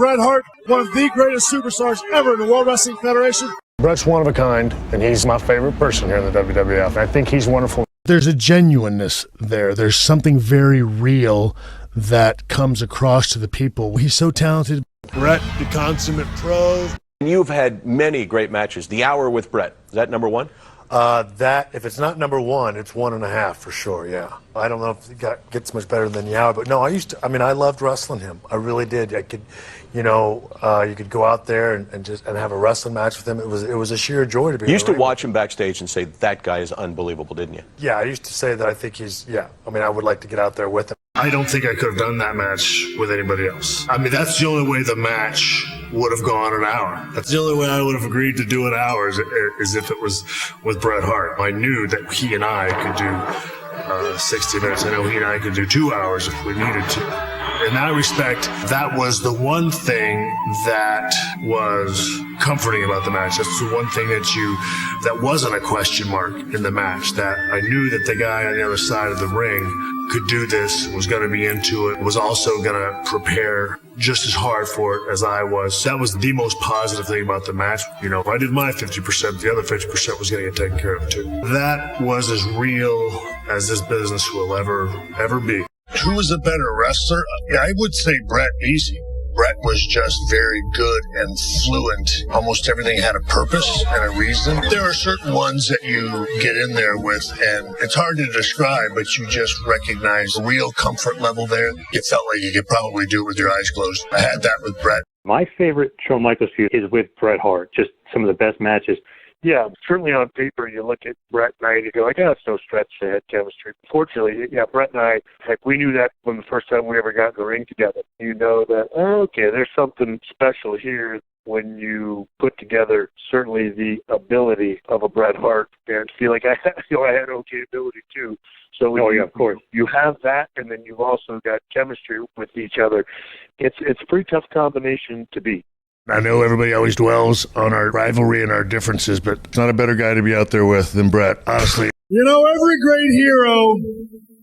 Bret Hart, one of the greatest superstars ever in the World Wrestling Federation. Bret's one of a kind, and he's my favorite person here in the WWF. I think he's wonderful. There's a genuineness there. There's something very real that comes across to the people. He's so talented. Bret, the consummate pro. You've had many great matches. The Hour with Bret, is that number one? That, if it's not number one, it's 1.5 for sure, yeah. I don't know if it gets much better than the Hour, but no, I loved wrestling him. I really did. I could, you could go out there and have a wrestling match with him. It was a sheer joy to be. You used to watch him backstage and say, that guy is unbelievable, didn't you? Yeah, I used to say that I think I would like to get out there with him. I don't think I could have done that match with anybody else. I mean, that's the only way the match would have gone an hour. That's the only way I would have agreed to do an hour is if it was with Bret Hart. I knew that he and I could do 60 minutes. I know he and I could do 2 hours if we needed to. In that respect, that was the one thing that was comforting about the match. That's the one thing that wasn't a question mark in the match, that I knew that the guy on the other side of the ring could do this, was going to be into it, was also going to prepare just as hard for it as I was. That was the most positive thing about the match. If I did my 50%, the other 50% was going to get taken care of too. That was as real as this business will ever be. Who was a better wrestler? Yeah, I would say Bret easy. Bret was just very good and fluent. Almost everything had a purpose and a reason. There are certain ones that you get in there with, and it's hard to describe, but you just recognize a real comfort level there. It felt like you could probably do it with your eyes closed. I had that with Bret. My favorite Shawn Michaels feud is with Bret Hart. Just some of the best matches. Yeah, certainly on paper, you look at Bret and I, and you go like, it's no stretch to have chemistry. Fortunately, yeah, Bret and I, we knew that from the first time we ever got in the ring together. You know that, okay, there's something special here when you put together certainly the ability of a Bret Hart, and feel like I had okay ability too. So of course, you have that, and then you've also got chemistry with each other. It's a pretty tough combination to beat. I know everybody always dwells on our rivalry and our differences, but it's not a better guy to be out there with than Bret, honestly. Every great hero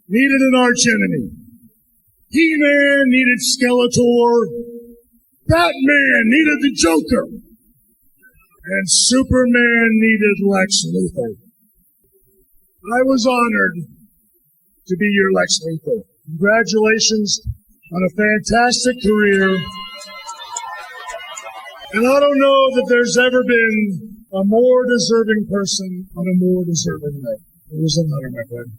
needed an archenemy. He-Man needed Skeletor. Batman needed the Joker. And Superman needed Lex Luthor. I was honored to be your Lex Luthor. Congratulations on a fantastic career. And I don't know that there's ever been a more deserving person on a more deserving night. It was an honor, my friend.